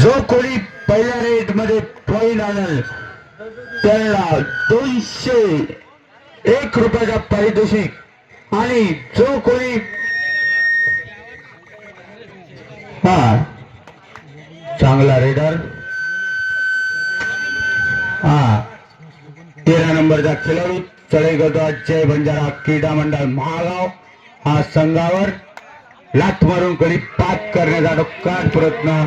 जो कोणी पहिल्या रेट मध्ये पॉईंट आणल त्याला 201 रुपयाचा पारितोषिक आणि जो कोणी चांगला रेडर 13 नंबरचा खेळाडू चढाई करतो जय बंजारा क्रीडा मंडळ महागाव हा संघावर लाथ मारून कडी पात करण्याचा काय प्रयत्न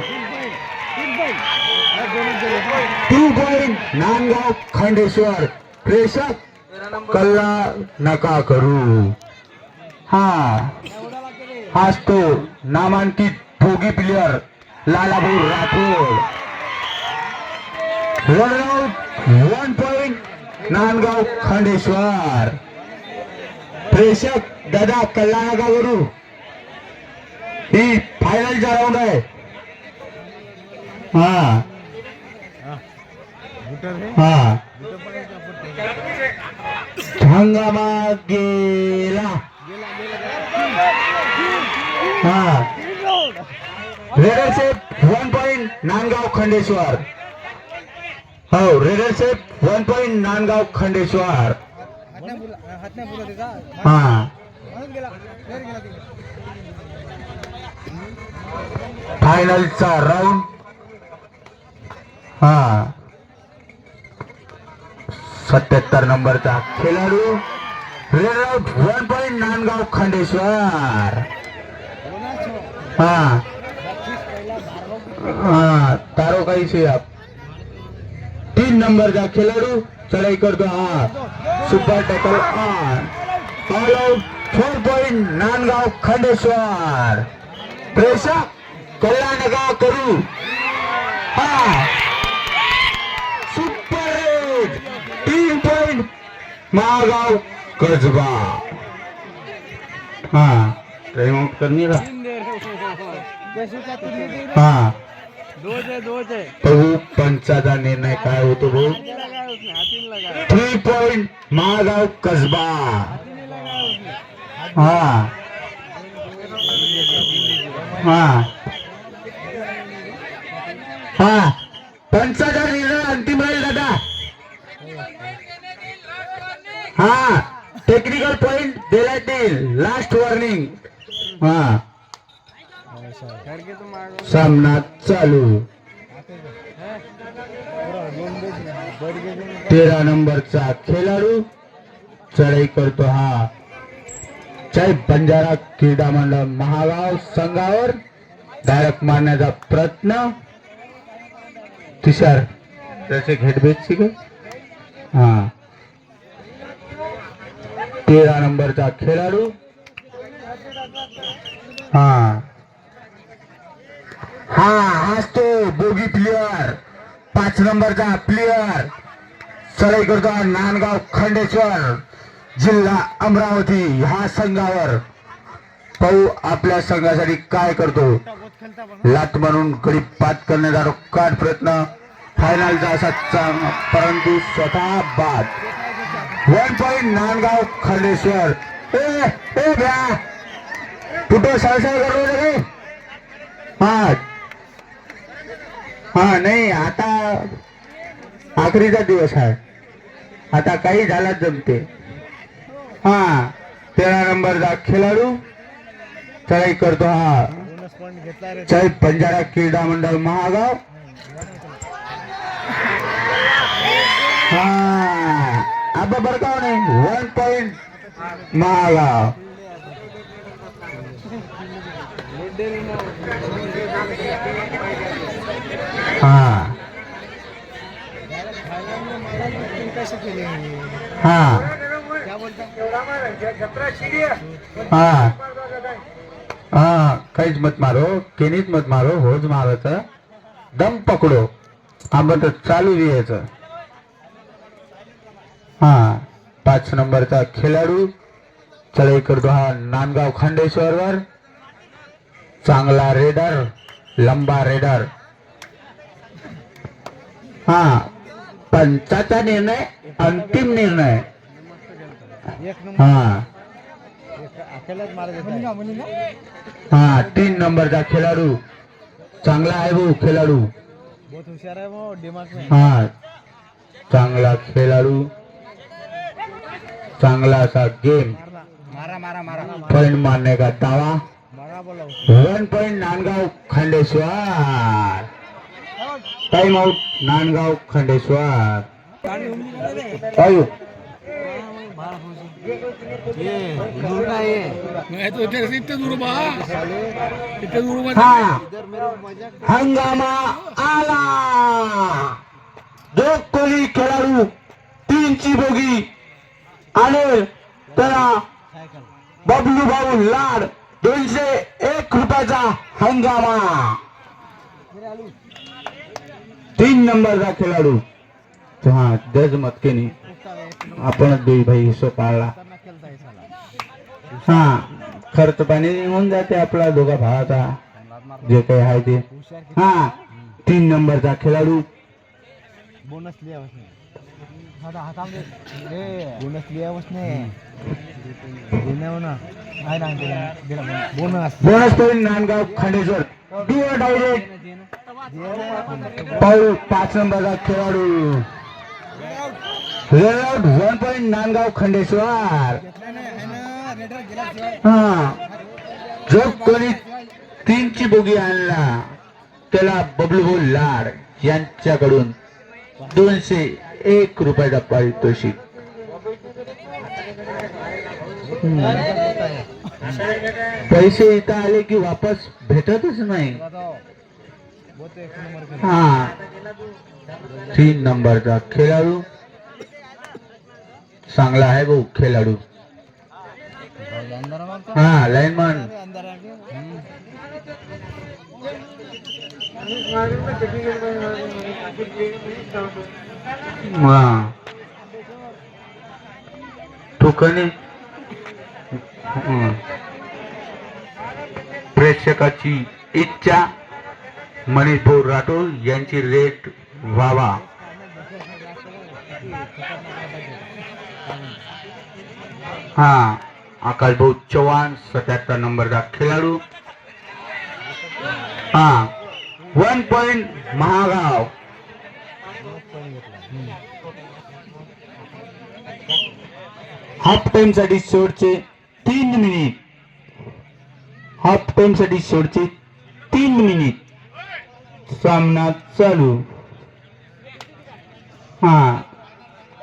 2 पॉइंट नांदगाव खंडेश्वर प्रेषक कल्ला नका करू हाच तो नामांकित भोगी प्लेयर लालाभाऊ राठोड 1 पॉइंट नांदगाव खंडेश्वर प्रेषक दादा कल्ला नका करू ही फायनलचा राऊंड आहे हंगामा गेला raider safe 1 point Nandgaon Khandeshwar raider safe 1 point Nandgaon Khandeshwar फायनलचा राऊंड 77 नंबरचा खेळाडू raid out 1 point Nandgaon Khandeshwar तारो काही से आप 3 नंबरचा खेळाडू चढाई करतो super tackle all out 4 point Nandgaon Khandeshwar प्रेषक कल्ला नका करू super raid 3 point Mahagaon Kasba time out करनी रहा प्रभू पंचाचा निर्णय काय होतो भाऊ 3 पॉइंट महागाव कसबा पंचाचा निर्णय अंतिम राहील दादा टेक्निकल पॉइंट दिला येईल लास्ट वॉर्निंग सामना चालू 13 नंबरचा खेळाडू चढाई करतो जय बंजारा क्रीडा मंडळ महागाव संघावर डायरेक्ट मारण्याचा प्रयत्न तुषार त्याचे घेटबेची का 13 नंबरचा खेळाडू हाच तो बोगी प्लेयर 5 नंबरचा प्लेयर चढाई करतो नांदगाव खंडेश्वर जिल्हा अमरावती ह्या संघावर पाहू आपल्या संघासाठी काय करतो लात म्हणून गडी पात करण्याचा काट प्रयत्न फायनलचा असा परंतु स्वतः बाद 1 पॉइंट नांदगाव खंडेश्वर भ्या कुठं सळसळ करू नये नाही आता आखरीचा दिवस आहे आता काही झाला जमते 13 नंबरचा खेळाडू चढाई करतो जय बंजारा क्रीडा मंडळ महागाव आबा बरकाव नाही 1 पॉइंट महागाव काहीच मत मारो केनीच मत मारो होज मारायचं दम पकडो आंबट चालू द्यायचं 5 नंबरचा खेळाडू चढाई करतो नांदगाव खंडेश्वर वर चांगला रेडर लंबा रेडर पंचाचा निर्णय अंतिम निर्णय 3 नंबरचा खेळाडू चांगला आहे भाऊ खेळाडू. बहुत होशियार है वो दिमाग में. हा चांगला खेळाडू, चांगला असा गेम. मारा मारा मारा पॉइंट मारने का दावा. मारा बोला. 1 point Nandgaon Khandeshwar. Time out Nandgaon Khandeshwar. आयु ये दूर का ये. मैं तो इतने दूर बा, इतने दूर बा. हा इधर मेरा मजाक. हंगामा आला. जो कोणी खेळाडू 3 ची बोगी आणि त्याला सायकल. बबलू भाऊ लाड 201 रुपयाचा हंगामा. 3 नंबरचा खेळाडू. हा जज मतकेनी आपणच देऊ भाई हिशोब पाळला. खेलता है साला. हा खर्च पाणी होऊन जाते आपला दोघा भावाचा जे काही आहे ते. होशियार किती. हा 3 नंबरचा खेळाडू. बोनस लिया उसने. हाता हाता में ए बोनस लिया उसने. देना हो ना. आहे ना दिला bonus. Bonus point Nandgaon Khandeshwar. Duo direct पाऊल 5 नंबरचा खेळाडू. Raid out 1 point Nandgaon Khandeshwar. हा जो कोणी 3 ची बोगी आणला त्याला बबलू भाऊ लाड यांच्याकडून 201 रुपयाचा पारितोषिक. पैसे इथं आले की वापस भेटतच नाही. बहुत एक नंबर का. हा 3 नंबरचा खेळाडू. चांगला आहे भाऊ खेळाडू. अंदर मारता. हा लाईनमन. अंदर आके. हा ठोकणे. प्रेक्षकाची इच्छा मनीष भाऊ राठोड यांची रेट व्हावा. हा आकाश भाऊ चव्हाण 77 नंबरचा खेळाडू. हा 1 पॉइंट महागाव. हाफ टाइम साठी शेवटचे 3 मिनिट. हाफ टाइम साठी शेवटचे 3 मिनिट. सामना चालू. हा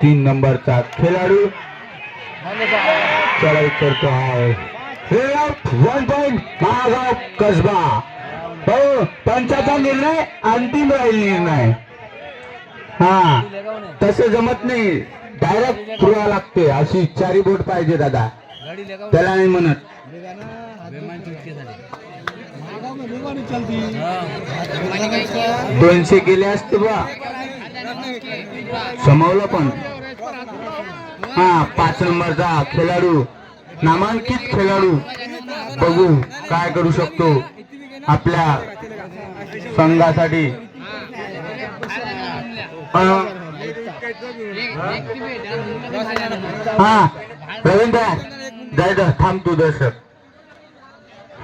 3 नंबरचा खेळाडू चढाई करतो आहे. 1 पॉइंट महागाव कसबा. हो पंचाचा निर्णय अंतिम राहील निर्णय. हा तसं जमत नाही. डायरेक्ट पुरवा लागते. अशी 4 बोट पाहिजे दादा. गाड़ी लगा. त्याला नाही म्हणत. लेगा ना. बेमान चुटके झाले. मागाव में बेमानी चलती. हां 200 गेले असते बा. समवलं पण. हा 5 नंबरचा खेळाडू नामांकित खेळाडू. बघू काय करू शकतो आपल्या संघासाठी. हा रवींद्र जायचं थांब तू दर्शक.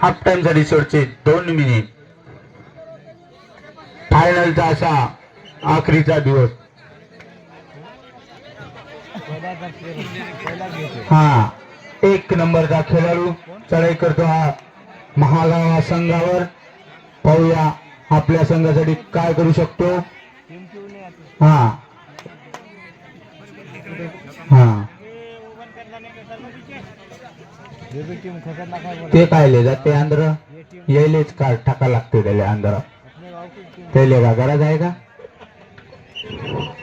हाफ टाइम साठी शेवटचे 2 मिनिट. फायनलचा असा आखरीचा दिवस. हा 1 नंबरचा खेळाडू चढाई करतो हा महागावा संघावर. पाहूया आपल्या संघासाठी काय करू शकतो. हा हा ते काय ले जाते आंध्र यायलेच का टाका लागते त्याला आंध्र. त्याला का गरज आहे का.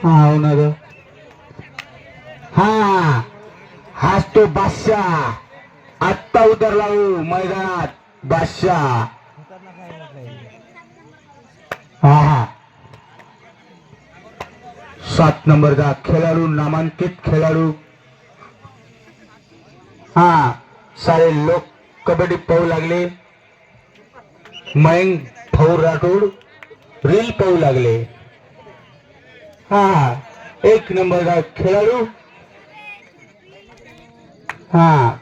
हा हो ना ग. हा हाच तो बादशाह आत्ता उतरला हो मैदानात. बादशाह. हा हा 7 नंबरचा खेळाडू नामांकित खेळाडू. हा सारे लोक कबड्डी पाहू लागले. मयंक भाऊ राठोड रील पाहू लागले. हा 1 नंबरचा खेळाडू. हा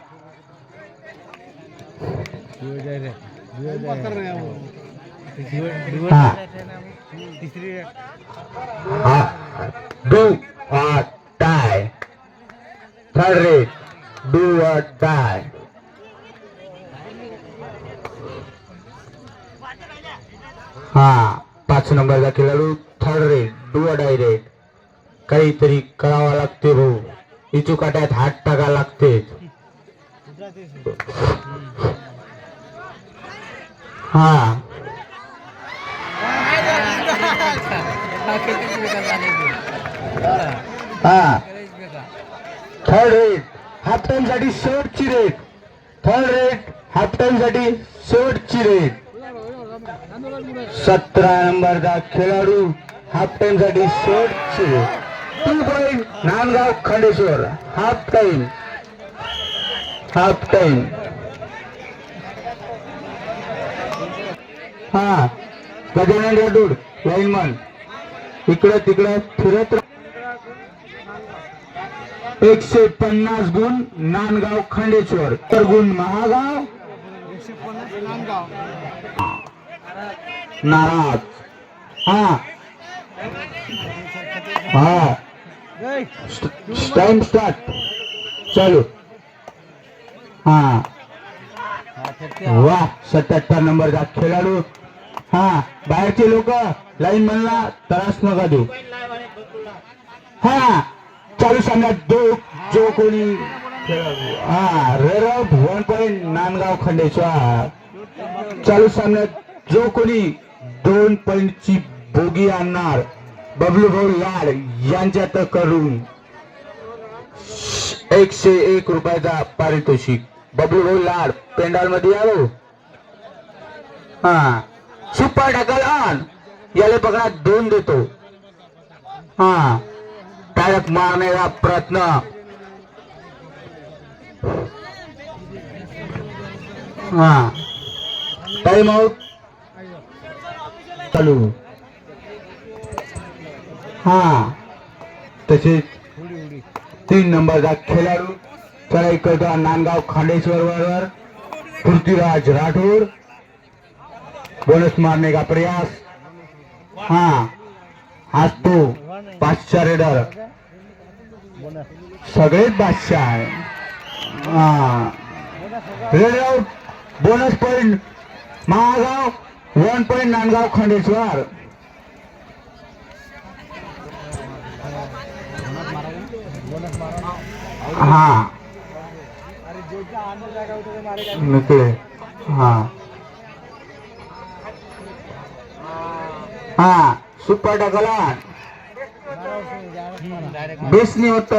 कर रहे हैं वो. हा तिसरी हा डू और डाय थर्ड रेट डू और डाय हा 5 नंबरचा खेळाडू थर्ड रेट डू और डाय रेट काहीतरी करावं लागते भाऊ इचू काट्यात हात टाका लागते हा हा थर्ड रेट हाफ टाइम साठी शेवटची rate third rate half time साठी शेवटची रेट 17 नंबरचा खेळाडू हाफ टाइम साठी शेवटची 2 point Nandgaon Khandeshwar half time हा गजानन राठोड लाईनमन इकडे तिकडे फिरत 150 गुण नांदगाव खंडेश्वर तर गुण महागाव 150 नांदगाव नाराज हा हा टाइम स्टार्ट चालू हा वा 77 नंबरचा खेळाडू हा बाहेरचे लोक लाईन म्हणला त्रास नका देऊ हा चालू सामन्यात जो कोणी खेळाडू हा रेरब 1 पॉइंट नांदगाव खंडेश्वर चालू सामन्यात जो कोणी 2 पॉइंटची बोगी आणणार बबलू भाऊ लाड यांच्यात करून 101 रुपयाचा पारितोषिक बबलू भाऊ लाड पेंडाल मध्ये यावं हा सुपर ढकल ऑन याला पकडा 2 देतो हा टाळक मारण्याचा प्रयत्न हा टाइम आउट चालू हा तसेच 3 नंबरचा खेळाडू चढाई करतो नांदगाव खांडेश्वर वर पृथ्वीराज राठोड बोनस मारने का प्रयास हा आज तो बादशाह रेडर सगळेच बादशाह आहे हा red out bonus point Mahagaon 1 point Nandgaon Khandeshwar हा निकले हा हा सुपर ढकला बेसनी होत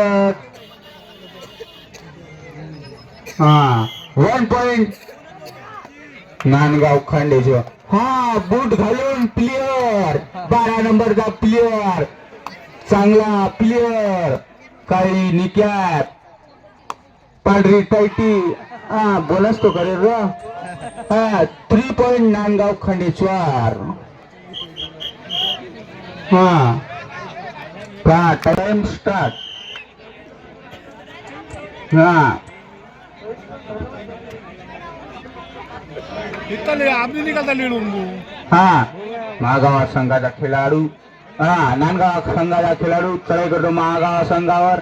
हा 1 पॉइंट नांदगाव खंडेश्वर हा बूट घालून प्लेयर 12 नंबरचा प्लेयर चांगला प्लेयर काही निक्यात पांढरी टायटी हा बोनस तो करेल र हा 3 पॉइंट नांदगाव खंडेश्वर हा का टाइम स्टार्ट हा इतने आपने निकालता लीड उनको हा महागाव संघाचा खेळाडू हा नांदगाव संघाचा खेळाडू चढाई करतो महागाव संघावर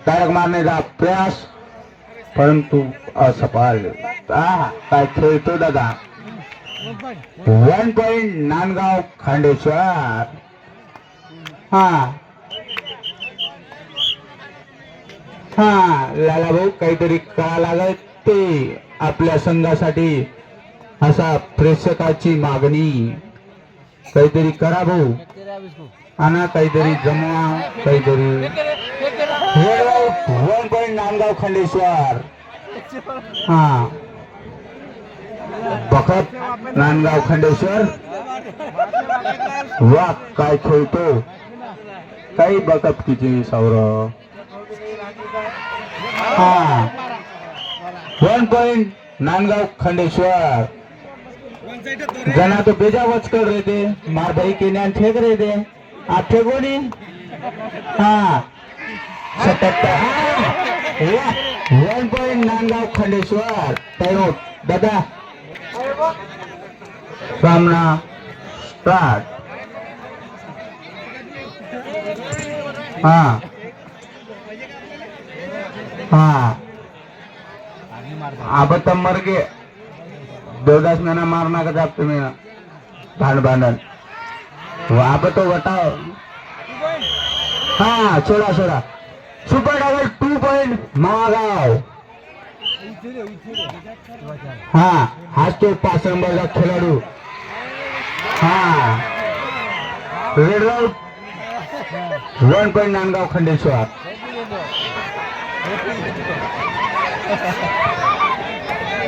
डायरेक्ट मारण्याचा प्रयास परंतु असफल हा काय खेळतो दादा 1 पॉइंट नांदगाव खंडेश्वर हा हा लाला भाऊ काहीतरी करा लागत ते आपल्या संघासाठी असा प्रेक्षकाची मागणी काहीतरी करा भाऊ आणा काहीतरी जमवा काहीतरी 1 पॉइंट नांदगाव खंडेश्वर हा बखत नांदगाव खंडेश्वर वा काय खेळतो काही बखत किती सौरव हा 1 पॉइंट नांदगाव खंडेश्वर जना तो बेजा वच कर रहे थे मार भाई के न्यान फेंक रहे थे आप फेंको नहीं हाँ 77 1 point Nandgaon Khandeshwar time out दादा सामना स्टार्ट. हा हा अब तो मर गए. देवदास ने ना मारना का जाप तुम्हें ना भांड भांडन वहां पे तो बताओ. हाँ छोड़ा छोड़ा. Super double 2 point Magaon. हाँ हाच तो 5 नंबरचा खेळाडू. हाँ raid out 1 point Nandgaon Khandeshwar.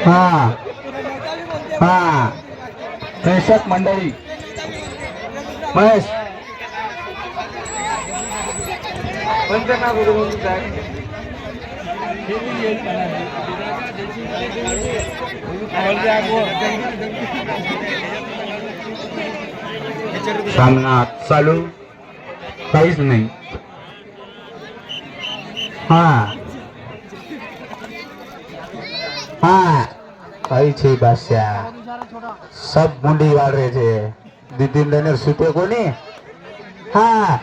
हाँ हाँ प्रेक्षक मंडळी महेश सामना चालू काहीच नाही. हाँ हाँ कई छे बादशाह सब मुंडी वाळ रहे थे. नितीन रनर सुटे कोणी. हाँ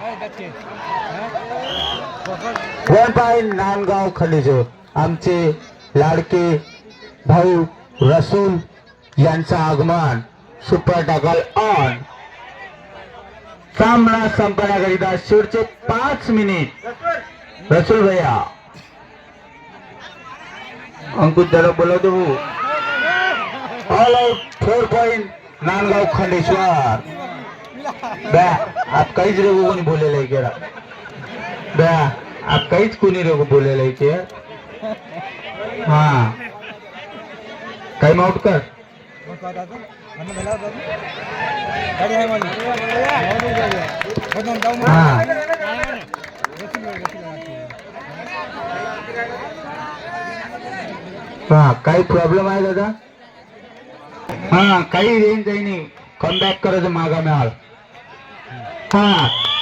1 पॉइंट नांदगाव खंडेश्वर. आमचे लाडके भाऊ रसूल यांचं आगमन. Super double on. सामना संपण्याकरिता शेवटचे 5 मिनिट. रसूल भैया अंकुश त्याला बोलवतो. All out 4 point Nandgaon Khandeshwar. बॅ आप काहीच रे कोणी बोलेलं आहे केरा. बॅ आप काहीच कोणी रे बोलेलं आहे के. हा टाइम आउट कर. हा हा काही प्रॉब्लेम आहे दादा. हा काही रेंज आहे नाही. कमबॅक करायचं मागा मिळाल. हा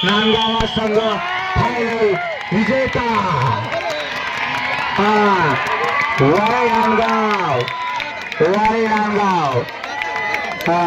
नांदगाव संघ फायनल विजेता. हा वारे नांदगाव. वारे नांदगाव. हा